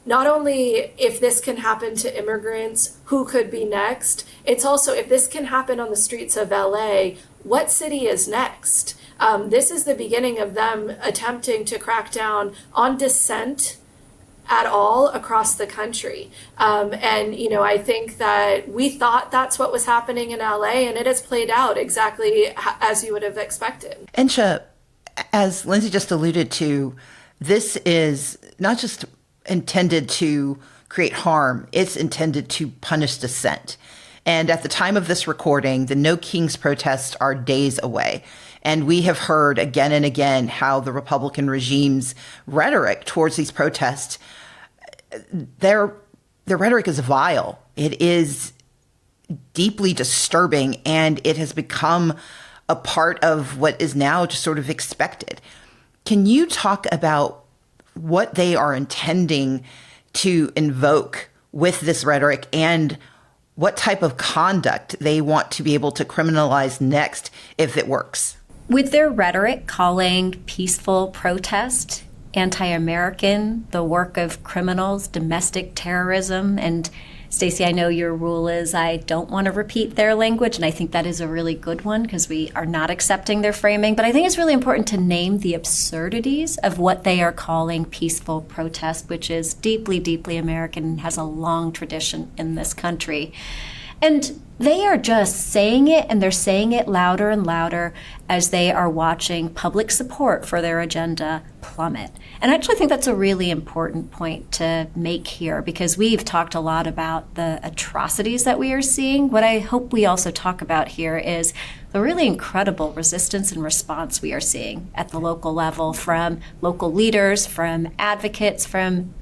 Speaker 3: not only if this can happen to immigrants, who could be next, it's also if this can happen on the streets of LA, what city is next? This is the beginning of them attempting to crack down on dissent at all across the country. I think that we thought that's what was happening in LA, and it has played out exactly as you would have expected.
Speaker 2: Insha, as Lindsay just alluded to, this is not just intended to create harm, it's intended to punish dissent. And at the time of this recording, the No Kings protests are days away. And we have heard again and again how the Republican regime's rhetoric towards these protests, their rhetoric is vile. It is deeply disturbing, and it has become a part of what is now just sort of expected. Can you talk about what they are intending to invoke with this rhetoric and what type of conduct they want to be able to criminalize next if it works?
Speaker 1: With their rhetoric calling peaceful protest anti-American, the work of criminals, domestic terrorism, and Stacey, I know your rule is I don't want to repeat their language, and I think that is a really good one because we are not accepting their framing. But I think it's really important to name the absurdities of what they are calling peaceful protest, which is deeply, deeply American and has a long tradition in this country. And they are just saying it, and they're saying it louder and louder as they are watching public support for their agenda plummet. And I actually think that's a really important point to make here, because we've talked a lot about the atrocities that we are seeing. What I hope we also talk about here is the really incredible resistance and response we are seeing at the local level from local leaders, from advocates, from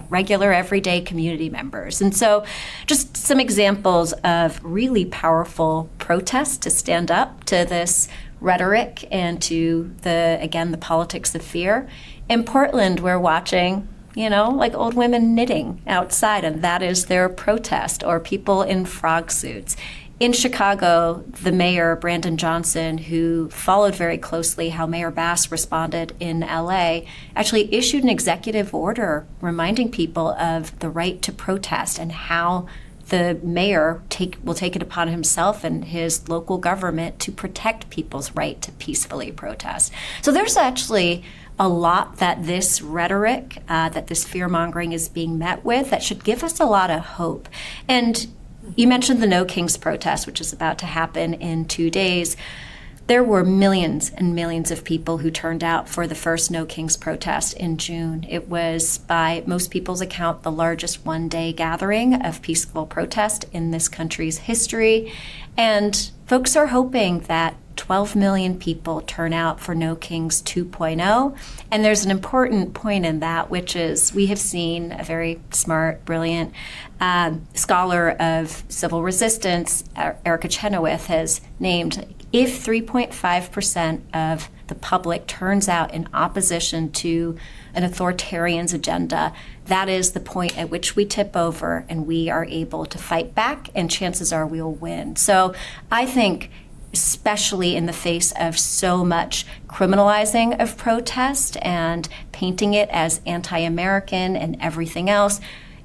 Speaker 1: regular everyday community members. And so just some examples of really powerful protests to stand up to this rhetoric and to the politics of fear. In Portland, we're watching, like old women knitting outside, and that is their protest, or people in frog suits. In Chicago, the mayor, Brandon Johnson, who followed very closely how Mayor Bass responded in LA, actually issued an executive order reminding people of the right to protest and how the mayor will take it upon himself and his local government to protect people's right to peacefully protest. So there's actually a lot that this rhetoric, that this fear-mongering is being met with that should give us a lot of hope. And you mentioned the No Kings protest, which is about to happen in 2 days. There were millions and millions of people who turned out for the first No Kings protest in June. It was, by most people's account, the largest one-day gathering of peaceful protest in this country's history. And folks are hoping that 12 million people turn out for No Kings 2.0. And there's an important point in that, which is we have seen a very smart, brilliant scholar of civil resistance, Erica Chenoweth, has named if 3.5% of the public turns out in opposition to an authoritarian's agenda, that is the point at which we tip over and we are able to fight back, and chances are we'll win. So I think, especially in the face of so much criminalizing of protest and painting it as anti-American and everything else,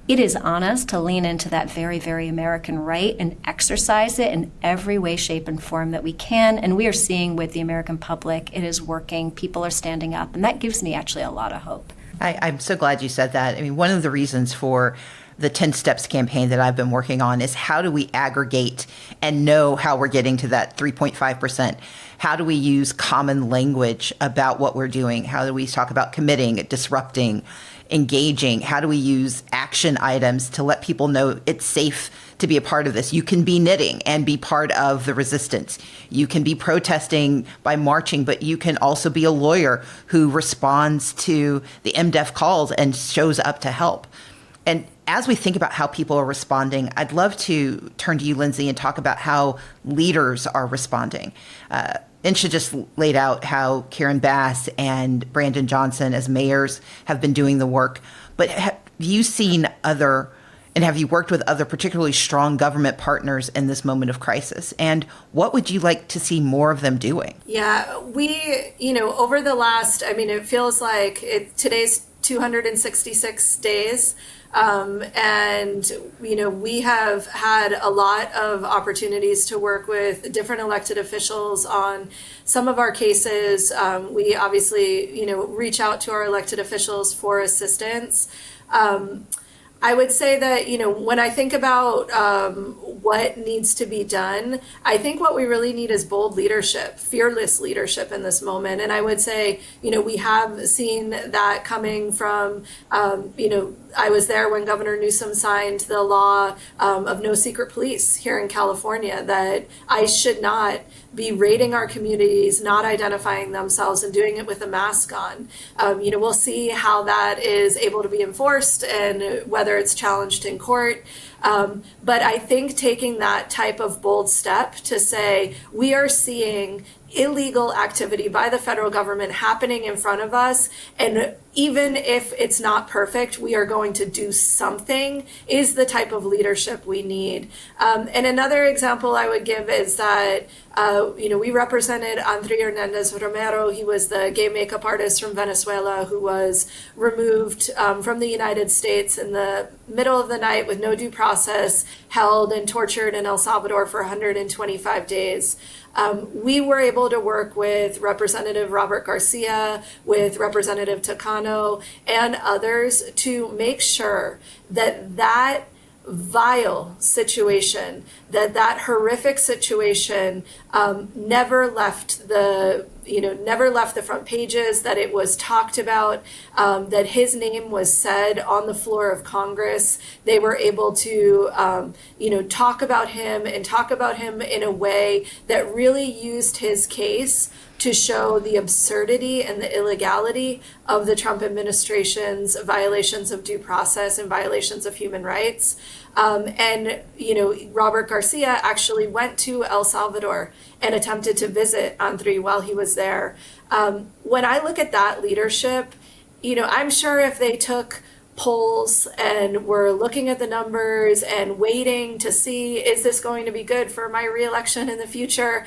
Speaker 1: it is on us to lean into that very, very American right and exercise it in every way, shape, and form that we can. And we are seeing with the American public, it is working. People are standing up. And that gives me actually a lot of hope.
Speaker 2: I'm so glad you said that. I mean, one of the reasons for the 10 Steps campaign that I've been working on is how do we aggregate and know how we're getting to that 3.5%? How do we use common language about what we're doing? How do we talk about committing, disrupting, engaging? How do we use action items to let people know it's safe to be a part of this? You can be knitting and be part of the resistance. You can be protesting by marching, but you can also be a lawyer who responds to the MDEF calls and shows up to help. And as we think about how people are responding, I'd love to turn to you, Lindsay, and talk about how leaders are responding. Insha just laid out how Karen Bass and Brandon Johnson as mayors have been doing the work. But have you seen other And have you worked with other particularly strong government partners in this moment of crisis? And what would you like to see more of them doing?
Speaker 3: Yeah, over the last, it feels like today's 266 days. And we have had a lot of opportunities to work with different elected officials on some of our cases. We obviously, reach out to our elected officials for assistance. I would say that, when I think about what needs to be done, I think what we really need is bold leadership, fearless leadership in this moment. And I would say, we have seen that coming from, I was there when Governor Newsom signed the law of no secret police here in California, that ICE should not be raiding our communities, not identifying themselves, and doing it with a mask on. We'll see how that is able to be enforced and whether it's challenged in court. But I think taking that type of bold step to say, we are seeing illegal activity by the federal government happening in front of us, and even if it's not perfect, we are going to do something, is the type of leadership we need. And another example I would give is that we represented Andre Hernandez Romero. He was the gay makeup artist from Venezuela who was removed from the United States in the middle of the night with no due process, held and tortured in El Salvador for 125 days. We were able to work with Representative Robert Garcia, with Representative Takano, and others to make sure that that vile situation, that horrific situation never left the front pages, that it was talked about, that his name was said on the floor of Congress. They were able to, talk about him in a way that really used his case to show the absurdity and the illegality of the Trump administration's violations of due process and violations of human rights. Robert Garcia actually went to El Salvador and attempted to visit Andre while he was there. When I look at that leadership, I'm sure if they took polls and were looking at the numbers and waiting to see, is this going to be good for my reelection in the future,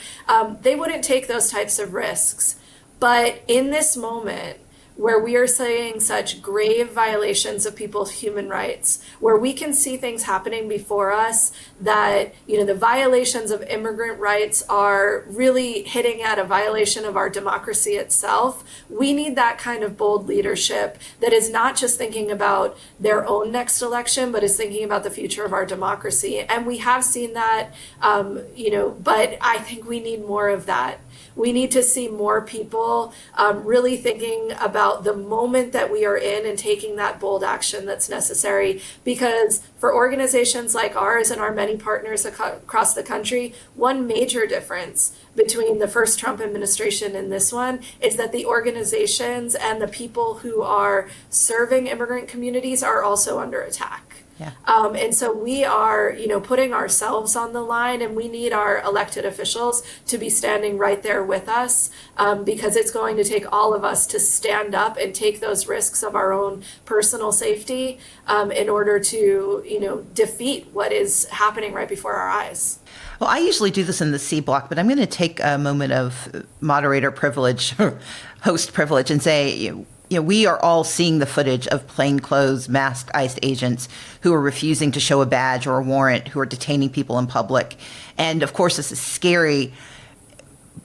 Speaker 3: they wouldn't take those types of risks. But in this moment, where we are seeing such grave violations of people's human rights, where we can see things happening before us that, the violations of immigrant rights are really hitting at a violation of our democracy itself, we need that kind of bold leadership that is not just thinking about their own next election, but is thinking about the future of our democracy. And we have seen that, but I think we need more of that. We need to see more people really thinking about the moment that we are in and taking that bold action that's necessary. Because for organizations like ours and our many partners across the country, one major difference between the first Trump administration and this one is that the organizations and the people who are serving immigrant communities are also under attack.
Speaker 2: Yeah.
Speaker 3: And so we are, putting ourselves on the line, and we need our elected officials to be standing right there with us, because it's going to take all of us to stand up and take those risks of our own personal safety in order to, defeat what is happening right before our eyes.
Speaker 2: Well, I usually do this in the C block, but I'm going to take a moment of moderator privilege, host privilege, and say, we are all seeing the footage of plainclothes, masked ICE agents who are refusing to show a badge or a warrant, who are detaining people in public. And of course, this is scary.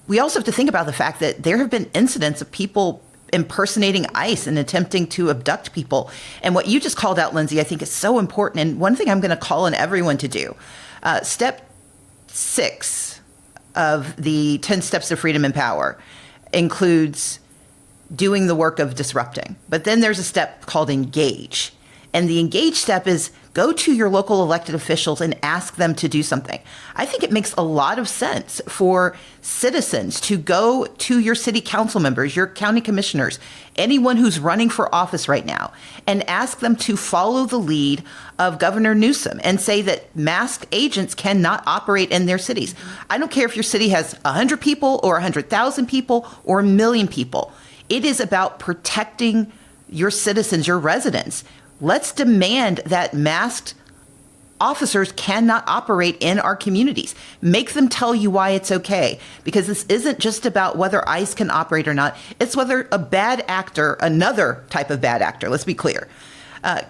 Speaker 2: We also have to think about the fact that there have been incidents of people impersonating ICE and attempting to abduct people. And what you just called out, Lindsay, I think is so important. And one thing I'm going to call on everyone to do, step 6 of the 10 steps to freedom and power includes doing the work of disrupting. But then there's a step called engage. And the engage step is go to your local elected officials and ask them to do something. I think it makes a lot of sense for citizens to go to your city council members, your county commissioners, anyone who's running for office right now, and ask them to follow the lead of Governor Newsom and say that masked agents cannot operate in their cities. I don't care if your city has 100 people or 100,000 people or 1 million people. It is about protecting your citizens, your residents. Let's demand that masked officers cannot operate in our communities. Make them tell you why it's okay, because this isn't just about whether ICE can operate or not. It's whether a bad actor, another type of bad actor, let's be clear,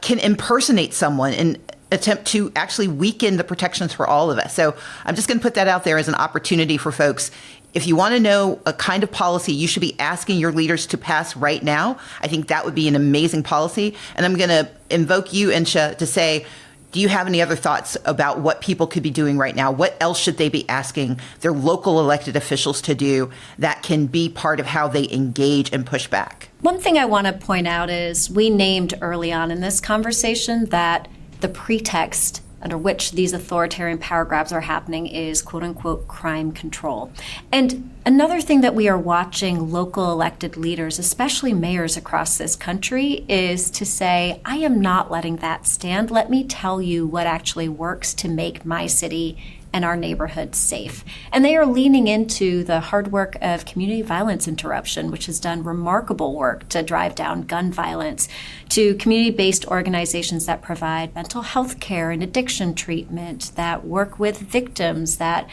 Speaker 2: can impersonate someone and attempt to actually weaken the protections for all of us. So I'm just going to put that out there as an opportunity for folks. If you want to know a kind of policy you should be asking your leaders to pass right now, I think that would be an amazing policy. And I'm going to invoke you, Insha, to say, do you have any other thoughts about what people could be doing right now? What else should they be asking their local elected officials to do that can be part of how they engage and push back?
Speaker 1: One thing I want to point out is we named early on in this conversation that the pretext under which these authoritarian power grabs are happening is quote unquote crime control. And another thing that we are watching local elected leaders, especially mayors across this country, is to say, I am not letting that stand. Let me tell you what actually works to make my city and our neighborhoods safe. And they are leaning into the hard work of community violence interruption, which has done remarkable work to drive down gun violence, to community-based organizations that provide mental health care and addiction treatment, that work with victims, that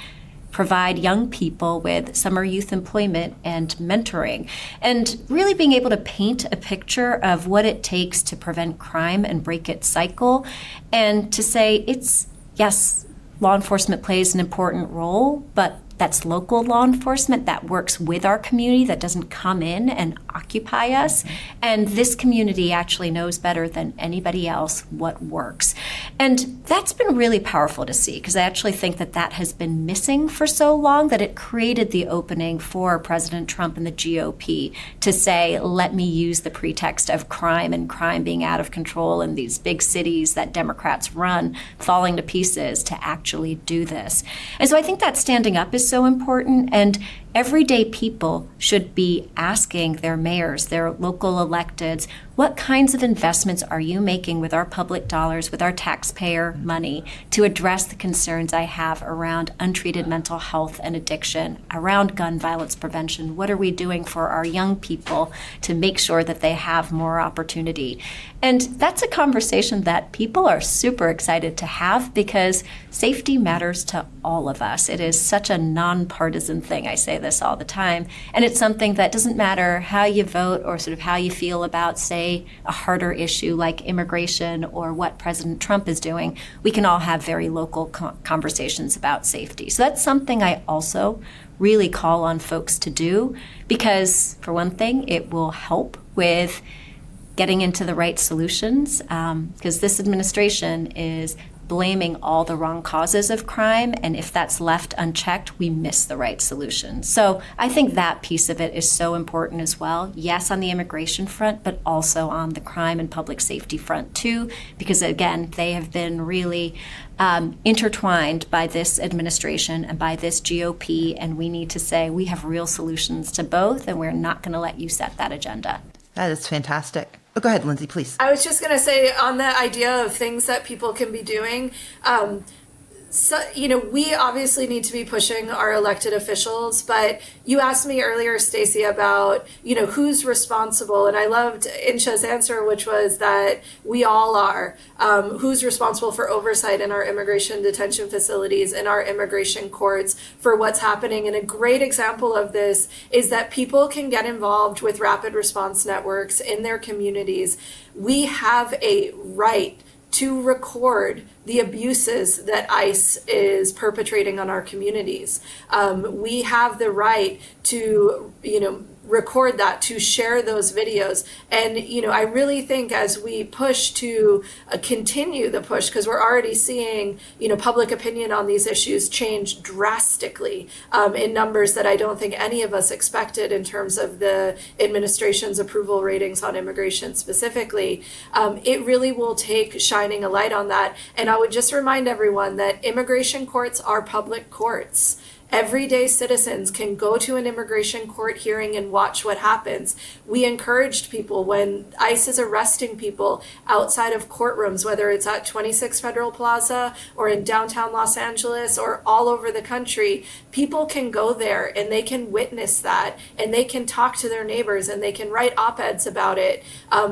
Speaker 1: provide young people with summer youth employment and mentoring, and really being able to paint a picture of what it takes to prevent crime and break its cycle, and to say it's, yes, law enforcement plays an important role, but that's local law enforcement that works with our community, that doesn't come in and occupy us. And this community actually knows better than anybody else what works. And that's been really powerful to see, because I actually think that that has been missing for so long, that it created the opening for President Trump and the GOP to say, let me use the pretext of crime and crime being out of control in these big cities that Democrats run, falling to pieces, to actually do this. And so I think that standing up is so important, and everyday people should be asking their mayors, their local electeds, what kinds of investments are you making with our public dollars, with our taxpayer money, to address the concerns I have around untreated mental health and addiction, around gun violence prevention? What are we doing for our young people to make sure that they have more opportunity? And that's a conversation that people are super excited to have, because safety matters to all of us. It is such a nonpartisan thing. I say this all the time. And it's something that doesn't matter how you vote or sort of how you feel about, say, a harder issue like immigration or what President Trump is doing. We can all have very local conversations about safety. So that's something I also really call on folks to do, because for one thing, it will help with getting into the right solutions, because this administration is blaming all the wrong causes of crime, and if that's left unchecked, we miss the right solution. So I think that piece of it is so important as well. Yes, on the immigration front, but also on the crime and public safety front too, because again, they have been really intertwined by this administration and by this GOP, and we need to say we have real solutions to both, and we're not going to let you set that agenda.
Speaker 2: That is fantastic. Oh, go ahead, Lindsay, please.
Speaker 3: I was just going to say, on the idea of things that people can be doing, so, we obviously need to be pushing our elected officials, but you asked me earlier, Stacey, about, who's responsible. And I loved Insha's answer, which was that we all are. Who's responsible for oversight in our immigration detention facilities and our immigration courts for what's happening. And a great example of this is that people can get involved with rapid response networks in their communities. We have a right to record the abuses that ICE is perpetrating on our communities. We have the right to, record that, to share those videos. And, I really think as we push to continue the push, because we're already seeing, public opinion on these issues change drastically in numbers that I don't think any of us expected in terms of the administration's approval ratings on immigration specifically. It really will take shining a light on that. And I would just remind everyone that immigration courts are public courts. Everyday citizens can go to an immigration court hearing and watch what happens. We encouraged people, when ICE is arresting people outside of courtrooms, whether it's at 26 Federal Plaza or in downtown Los Angeles or all over the country, people can go there and they can witness that, and they can talk to their neighbors, and they can write op-eds about it,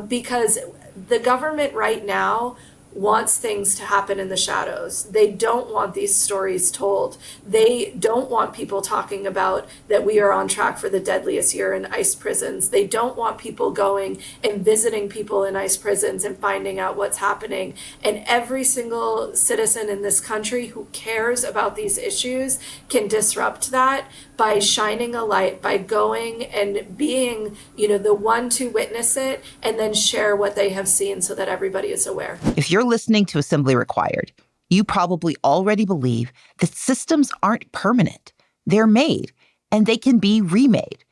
Speaker 3: because the government right now wants things to happen in the shadows. They don't want these stories told. They don't want people talking about that we are on track for the deadliest year in ICE prisons. They don't want people going and visiting people in ICE prisons and finding out what's happening. And every single citizen in this country who cares about these issues can disrupt that by shining a light, by going and being, the one to witness it and then share what they have seen so that everybody is aware.
Speaker 2: If you're listening to Assembly Required, you probably already believe that systems aren't permanent. They're made, and they can be remade.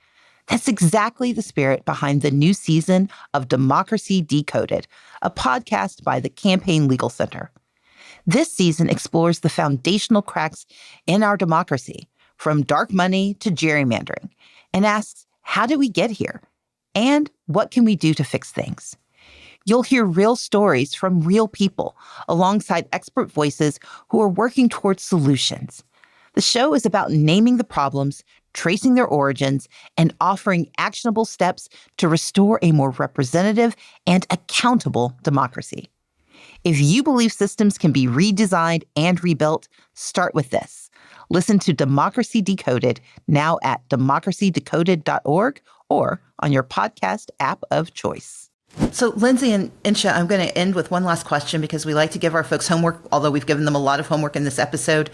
Speaker 2: That's exactly the spirit behind the new season of Democracy Decoded, a podcast by the Campaign Legal Center. This season explores the foundational cracks in our democracy, from dark money to gerrymandering, and asks, how did we get here? And what can we do to fix things? You'll hear real stories from real people alongside expert voices who are working towards solutions. The show is about naming the problems, tracing their origins, and offering actionable steps to restore a more representative and accountable democracy. If you believe systems can be redesigned and rebuilt, start with this. Listen to Democracy Decoded now at democracydecoded.org or on your podcast app of choice. So Lindsay and Insha, I'm going to end with one last question because we like to give our folks homework, although we've given them a lot of homework in this episode.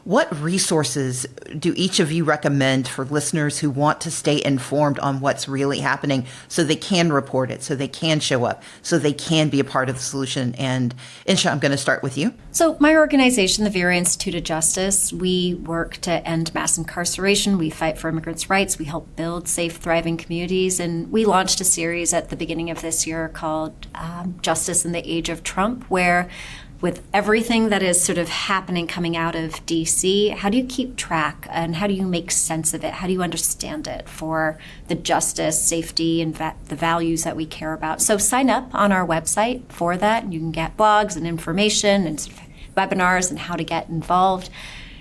Speaker 2: What resources do each of you recommend for listeners who want to stay informed on what's really happening so they can report it, so they can show up, so they can be a part of the solution? And Insha, I'm going to start with you.
Speaker 1: So my organization, the Vera Institute of Justice, we work to end mass incarceration. We fight for immigrants' rights. We help build safe, thriving communities. And we launched a series at the beginning of this year called Justice in the Age of Trump, where with everything that is sort of happening coming out of DC, how do you keep track and how do you make sense of it? How do you understand it for the justice, safety, and the values that we care about? So sign up on our website for that. You can get blogs and information and sort of webinars and how to get involved.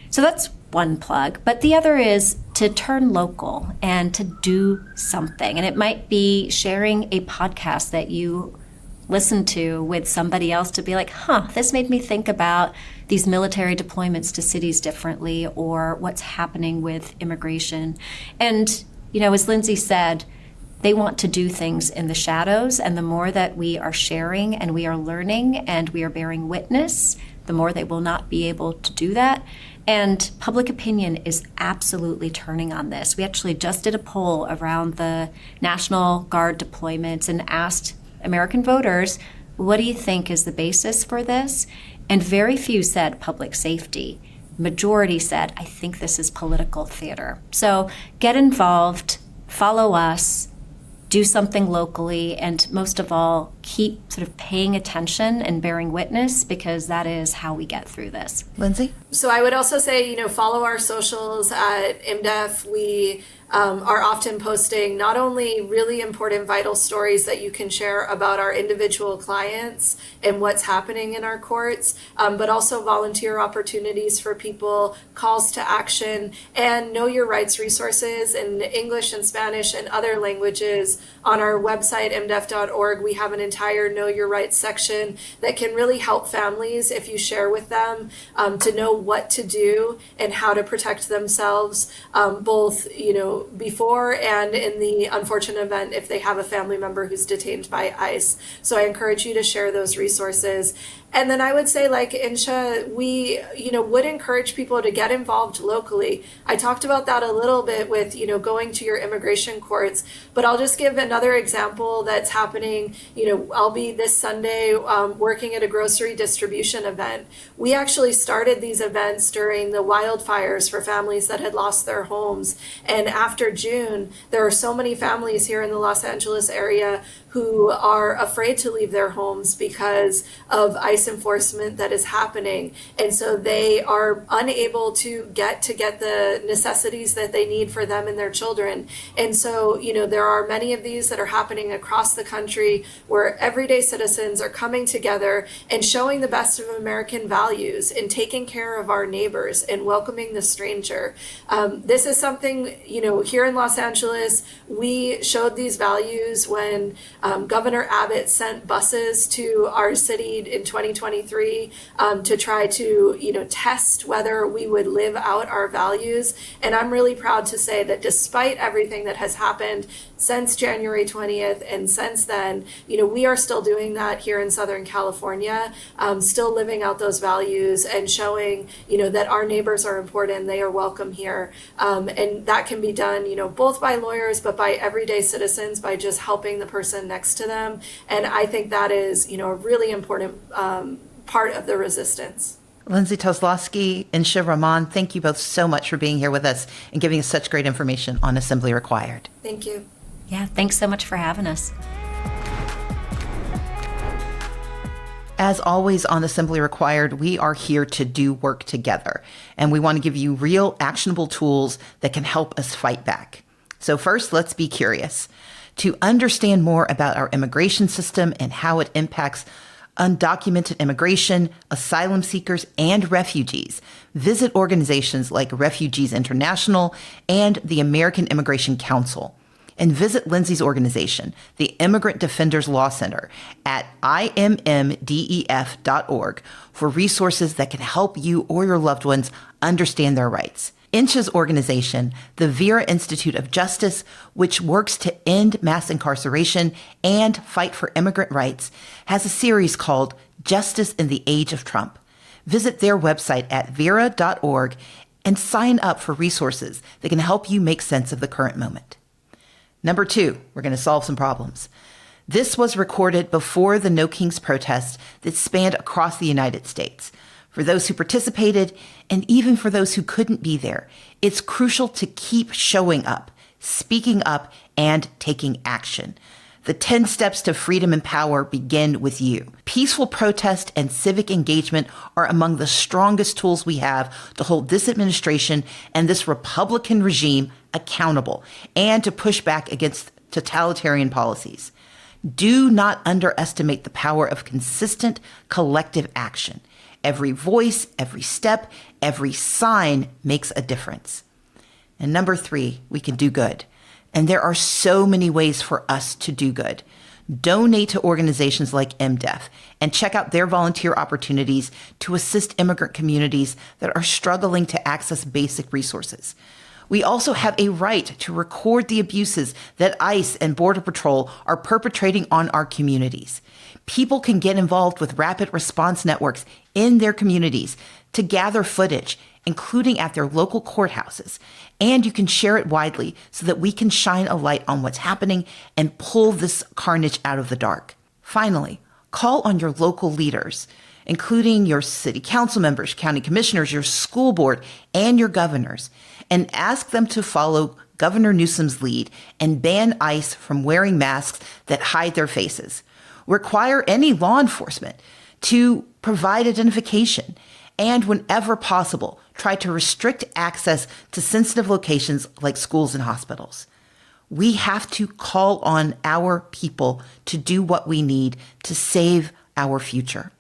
Speaker 1: So that's one plug. But the other is to turn local and to do something. And it might be sharing a podcast that you listen to with somebody else to be like, this made me think about these military deployments to cities differently or what's happening with immigration. And, as Lindsay said, they want to do things in the shadows. And the more that we are sharing and we are learning and we are bearing witness, the more they will not be able to do that. And public opinion is absolutely turning on this. We actually just did a poll around the National Guard deployments and asked American voters, what do you think is the basis for this? And very few said public safety. Majority said, I think this is political theater. So get involved, follow us, do something locally, and most of all, keep sort of paying attention and bearing witness because that is how we get through this.
Speaker 2: Lindsay?
Speaker 3: So I would also say, follow our socials at IMDEF. We are often posting not only really important, vital stories that you can share about our individual clients and what's happening in our courts, but also volunteer opportunities for people, calls to action, and know your rights resources in English and Spanish and other languages. On our website, imdef.org, we have an entire Know Your Rights section that can really help families, if you share with them, to know what to do and how to protect themselves, both, before and in the unfortunate event if they have a family member who's detained by ICE. So I encourage you to share those resources. And then I would say, like Insha, we, would encourage people to get involved locally. I talked about that a little bit with, going to your immigration courts, but I'll just give another example that's happening. I'll be this Sunday working at a grocery distribution event. We actually started these events during the wildfires for families that had lost their homes. And after June, there are so many families here in the Los Angeles area who are afraid to leave their homes because of ICE enforcement that is happening. And so they are unable to get the necessities that they need for them and their children. And so, there are many of these that are happening across the country where everyday citizens are coming together and showing the best of American values and taking care of our neighbors and welcoming the stranger. This is something, here in Los Angeles, we showed these values when Governor Abbott sent buses to our city in 2015 2023 to try to, test whether we would live out our values. And I'm really proud to say that despite everything that has happened since January 20th and since then, we are still doing that here in Southern California, still living out those values and showing, that our neighbors are important, they are welcome here. And that can be done, both by lawyers, but by everyday citizens, by just helping the person next to them. And I think that is, a really important part of the resistance.
Speaker 2: Lindsay Toczylowski, Insha Rahman, thank you both so much for being here with us and giving us such great information on Assembly Required.
Speaker 3: Thank you.
Speaker 1: Yeah, thanks so much for having us.
Speaker 2: As always on Assembly Required, we are here to do work together, and we want to give you real actionable tools that can help us fight back. So first, let's be curious. To understand more about our immigration system and how it impacts undocumented immigration, asylum seekers, and refugees, visit organizations like Refugees International and the American Immigration Council. And visit Lindsay's organization, the Immigrant Defenders Law Center, at immdef.org for resources that can help you or your loved ones understand their rights. Insha's organization, the Vera Institute of Justice, which works to end mass incarceration and fight for immigrant rights, has a series called Justice in the Age of Trump. Visit their website at vera.org and sign up for resources that can help you make sense of the current moment. Number 2, we're going to solve some problems. This was recorded before the No Kings protest that spanned across the United States. For those who participated, and even for those who couldn't be there, it's crucial to keep showing up, speaking up, and taking action. The 10 steps to freedom and power begin with you. Peaceful protest and civic engagement are among the strongest tools we have to hold this administration and this Republican regime accountable and to push back against totalitarian policies. Do not underestimate the power of consistent collective action. Every voice, every step, every sign makes a difference. And number 3, we can do good. And there are so many ways for us to do good. Donate to organizations like MDEF and check out their volunteer opportunities to assist immigrant communities that are struggling to access basic resources. We also have a right to record the abuses that ICE and Border Patrol are perpetrating on our communities. People can get involved with rapid response networks in their communities to gather footage, including at their local courthouses. And you can share it widely so that we can shine a light on what's happening and pull this carnage out of the dark. Finally, call on your local leaders, including your city council members, county commissioners, your school board, and your governors, and ask them to follow Governor Newsom's lead and ban ICE from wearing masks that hide their faces. Require any law enforcement to provide identification, and whenever possible, try to restrict access to sensitive locations like schools and hospitals. We have to call on our people to do what we need to save our future.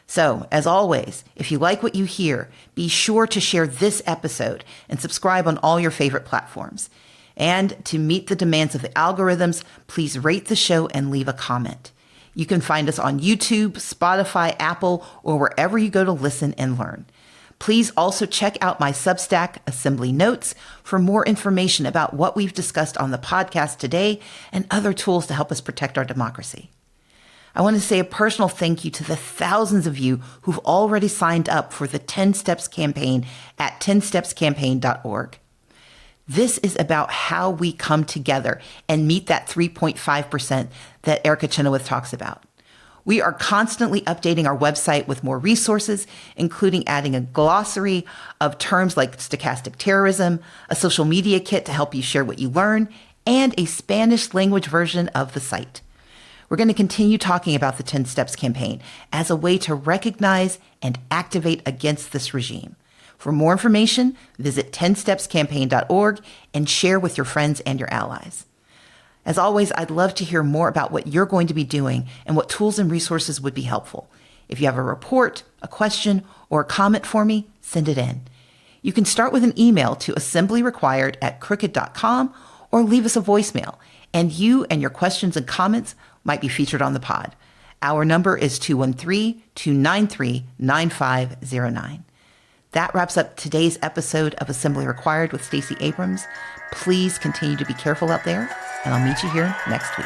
Speaker 2: So, as always, if you like what you hear, be sure to share this episode and subscribe on all your favorite platforms. And to meet the demands of the algorithms, please rate the show and leave a comment. You can find us on YouTube, Spotify, Apple, or wherever you go to listen and learn. Please also check out my Substack, Assembly Notes, for more information about what we've discussed on the podcast today and other tools to help us protect our democracy. I want to say a personal thank you to the thousands of you who've already signed up for the 10 Steps campaign at 10stepscampaign.org. This is about how we come together and meet that 3.5% that Erica Chenoweth talks about. We are constantly updating our website with more resources, including adding a glossary of terms like stochastic terrorism, a social media kit to help you share what you learn, and a Spanish language version of the site. We're going to continue talking about the 10 Steps campaign as a way to recognize and activate against this regime. For more information, visit 10stepscampaign.org and share with your friends and your allies. As always, I'd love to hear more about what you're going to be doing and what tools and resources would be helpful. If you have a report, a question, or a comment for me, send it in. You can start with an email to assemblyrequired@crooked.com or leave us a voicemail, and you and your questions and comments might be featured on the pod. Our number is 213-293-9509. That wraps up today's episode of Assembly Required with Stacey Abrams. Please continue to be careful out there, and I'll meet you here next week.